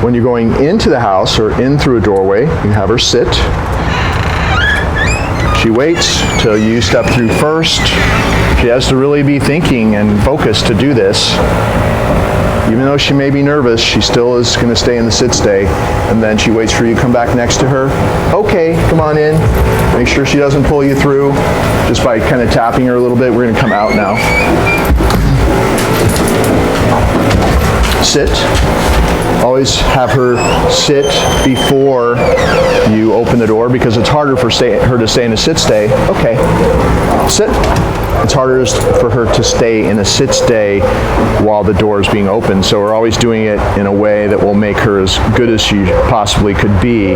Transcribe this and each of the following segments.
When you're going into the house or in through a doorway, you have her sit. She waits till you step through first. She has to really be thinking and focused to do this. Even though she may be nervous, she still is going to stay in the sit-stay. And then she waits for you to come back next to her. Okay, come on in. Make sure she doesn't pull you through. Just by kind of tapping her a little bit. We're going to come out now. Sit. Always have her sit before you open the door because it's harder for her to stay in a sit-stay. Okay, sit. It's harder for her to stay in a sit-stay while the door is being opened. So we're always doing it in a way that will make her as good as she possibly could be.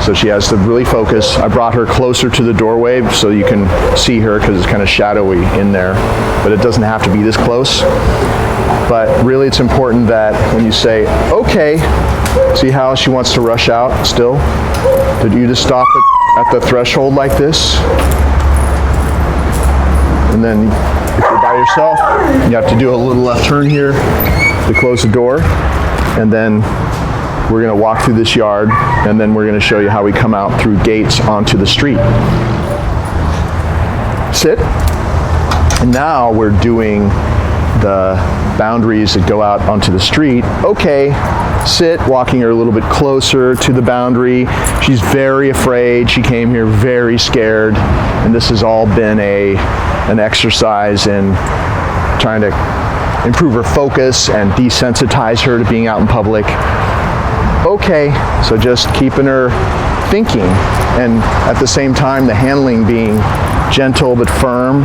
So she has to really focus. I brought her closer to the doorway so you can see her because it's kind of shadowy in there. But it doesn't have to be this close. But really it's important that when you say, okay, see how she wants to rush out still? Did you just stop at the threshold like this? And then if you're by yourself, you have to do a little left turn here to close the door. And then we're going to walk through this yard, and then we're going to show you how we come out through gates onto the street. Sit. And now we're doing the boundaries that go out onto the street. Okay, sit, walking her a little bit closer to the boundary. She's very afraid. She came here very scared, and this has all been an exercise in trying to improve her focus and desensitize her to being out in public. Okay, so just keeping her thinking, and at the same time the handling being gentle but firm.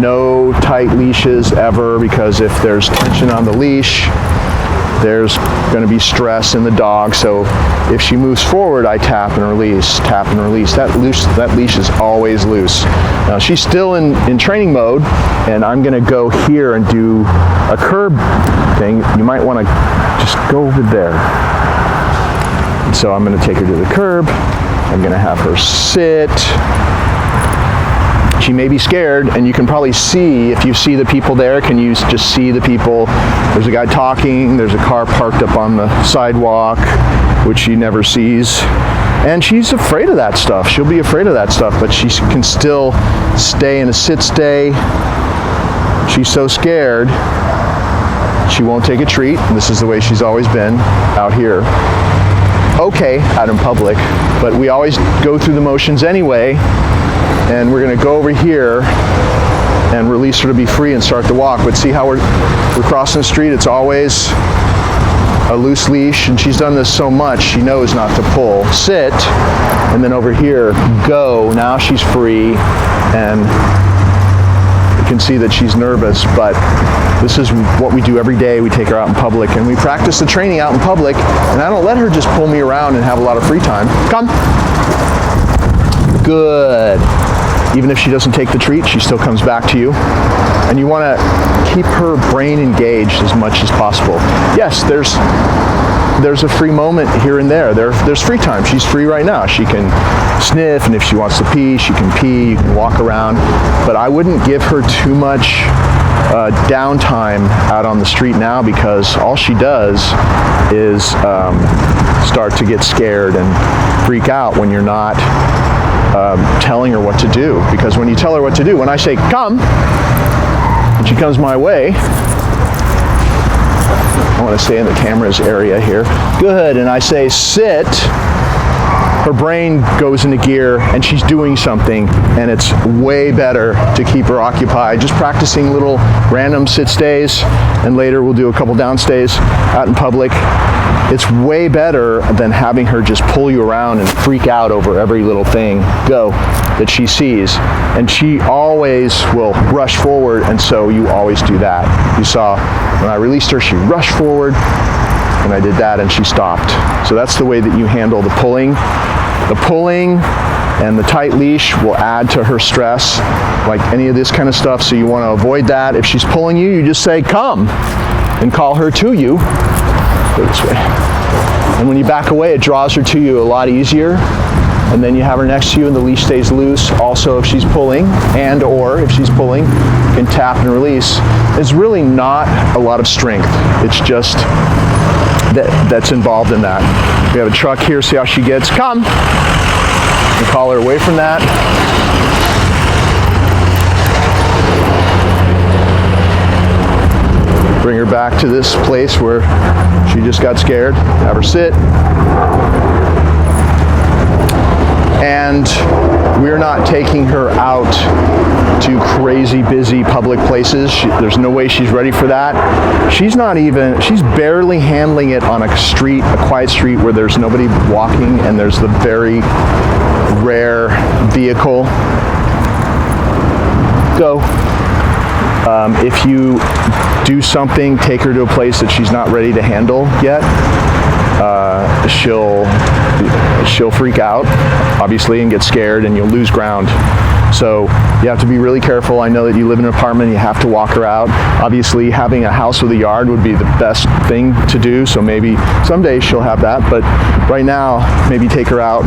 No tight leashes ever, because if there's tension on the leash, there's going to be stress in the dog. So if she moves forward, I tap and release, tap and release. That leash is always loose. Now she's still in training mode, and I'm going to go here and do a curb thing. You might want to just go over there. And so I'm going to take her to the curb. I'm going to have her sit. She may be scared, and you can probably see, if you see the people there, can you just see the people? There's a guy talking, there's a car parked up on the sidewalk, which she never sees. And she's afraid of that stuff. She'll be afraid of that stuff, but she can still stay in a sit-stay. She's so scared, she won't take a treat. This is the way she's always been out here. Okay, out in public, but we always go through the motions anyway. And we're going to go over here and release her to be free and start the walk. But see how we're crossing the street? It's always a loose leash, and she's done this so much, she knows not to pull. Sit, and then over here, go. Now she's free, and you can see that she's nervous, but this is what we do every day. We take her out in public, and we practice the training out in public, and I don't let her just pull me around and have a lot of free time. Come. Good. Even if she doesn't take the treat, she still comes back to you. And you want to keep her brain engaged as much as possible. Yes, there's a free moment here and there. There's free time. She's free right now. She can sniff, and if she wants to pee, she can pee. You can walk around. But I wouldn't give her too much downtime out on the street now, because all she does is start to get scared and freak out when you're not telling her what to do. Because when you tell her what to do, when I say come, and she comes my way, I want to stay in the camera's area here. Good. And I say sit, her brain goes into gear and she's doing something, and it's way better to keep her occupied. Just practicing little random sit stays, and later we'll do a couple down stays out in public. It's way better than having her just pull you around and freak out over every little thing that she sees. And she always will rush forward, and so you always do that. You saw when I released her, she rushed forward, and I did that and she stopped. So that's the way that you handle the pulling. The pulling and the tight leash will add to her stress, like any of this kind of stuff, so you want to avoid that. If she's pulling you, you just say come and call her to you. Go this way. And when you back away, it draws her to you a lot easier. And then you have her next to you and the leash stays loose. Also, if she's pulling, and or if she's pulling, you can tap and release. It's really not a lot of strength. It's just that's involved in that. We have a truck here, see how she gets. Come! And call her away from that. Bring her back to this place where she just got scared. Have her sit. And we're not taking her out to crazy busy public places. There's no way she's ready for that. She's barely handling it on a street, a quiet street where there's nobody walking and there's the very rare vehicle. Go. If you do something, take her to a place that she's not ready to handle yet, she'll freak out, obviously, and get scared, and you'll lose ground. So you have to be really careful. I know that you live in an apartment, you have to walk her out. Obviously, having a house with a yard would be the best thing to do, so maybe someday she'll have that, but right now, maybe take her out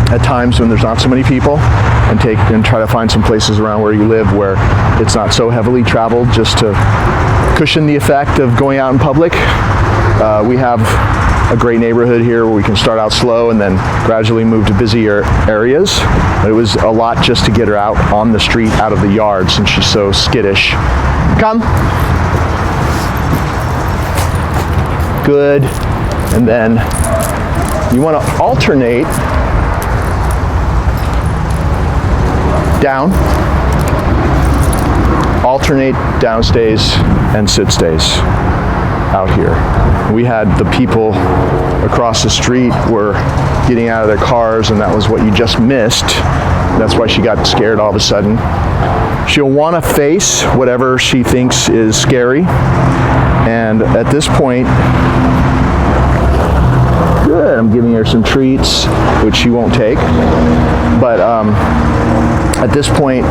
at times when there's not so many people, and try to find some places around where you live where it's not so heavily traveled, just to cushion the effect of going out in public. We have a great neighborhood here where we can start out slow and then gradually move to busier areas. But it was a lot just to get her out on the street, out of the yard, since she's so skittish. Come. Good. And then you want to alternate down, alternate down stays and sit stays out here. We had the people across the street were getting out of their cars, and that was what you just missed. That's why she got scared all of a sudden. She'll want to face whatever she thinks is scary, and at this point, good, I'm giving her some treats, which she won't take, but at this point,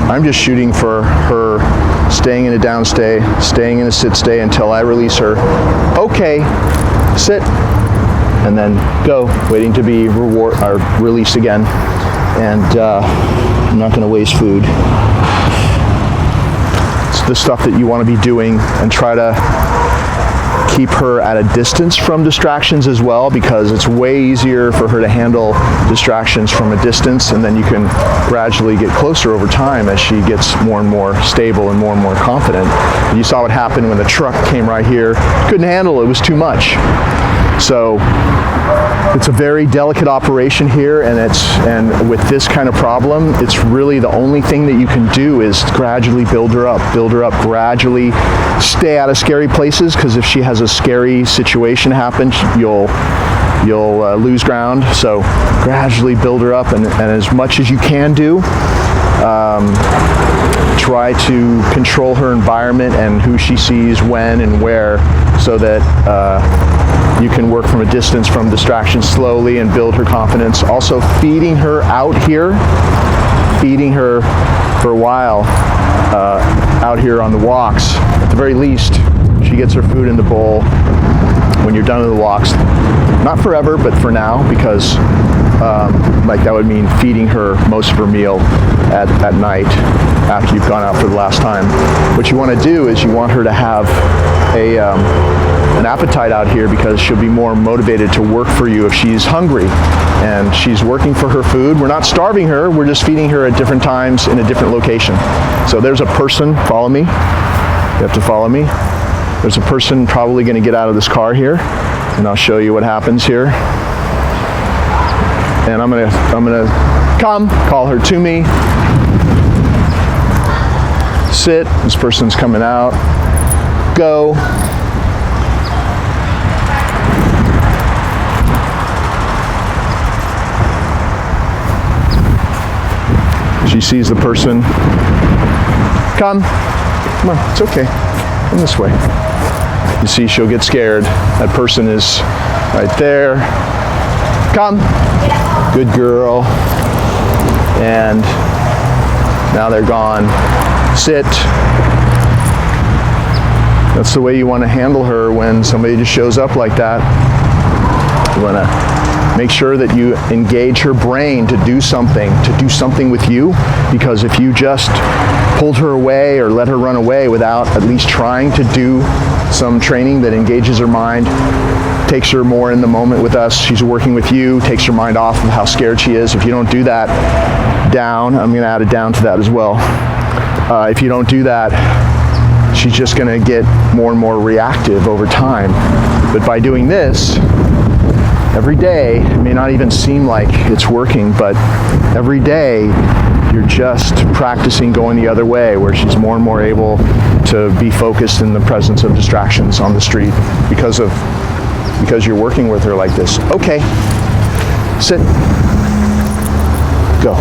I'm just shooting for her staying in a down stay, staying in a sit stay until I release her. Okay, sit, and then go, waiting to be released again. And I'm not going to waste food. It's the stuff that you want to be doing, and try to keep her at a distance from distractions as well, because it's way easier for her to handle distractions from a distance, and then you can gradually get closer over time as she gets more and more stable and more confident. And you saw what happened when the truck came right here. Couldn't handle it, it was too much. So it's a very delicate operation here, and with this kind of problem, it's really the only thing that you can do is gradually build her up, gradually stay out of scary places, because if she has a scary situation happen, you'll lose ground. So gradually build her up, and as much as you can do, try to control her environment and who she sees when and where, so that you can work from a distance from distractions slowly and build her confidence. Also, feeding her out here, feeding her for a while out here on the walks. At the very least, she gets her food in the bowl when you're done with the walks. Not forever, but for now, because like that would mean feeding her most of her meal at night after you've gone out for the last time. What you want to do is you want her to have an appetite out here, because she'll be more motivated to work for you if she's hungry and she's working for her food. We're not starving her, we're just feeding her at different times in a different location. So there's a person, follow me, you have to follow me. There's a person probably going to get out of this car here, and I'll show you what happens here. And I'm gonna come, call her to me, sit, this person's coming out, go. She sees the person, come on, it's okay, come this way. You see, she'll get scared. That person is right there. Come. Good girl. And now they're gone. Sit. That's the way you want to handle her when somebody just shows up like that. You want to make sure that you engage her brain to do something with you, because if you just pulled her away or let her run away without at least trying to do some training that engages her mind, takes her more in the moment with us. She's working with you, takes her mind off of how scared she is. If you don't do that, down, I'm going to add a down to that as well. If you don't do that, she's just going to get more and more reactive over time. But by doing this every day, it may not even seem like it's working, but every day you're just practicing going the other way, where she's more and more able to be focused in the presence of distractions on the street because you're working with her like this. Okay, sit, go.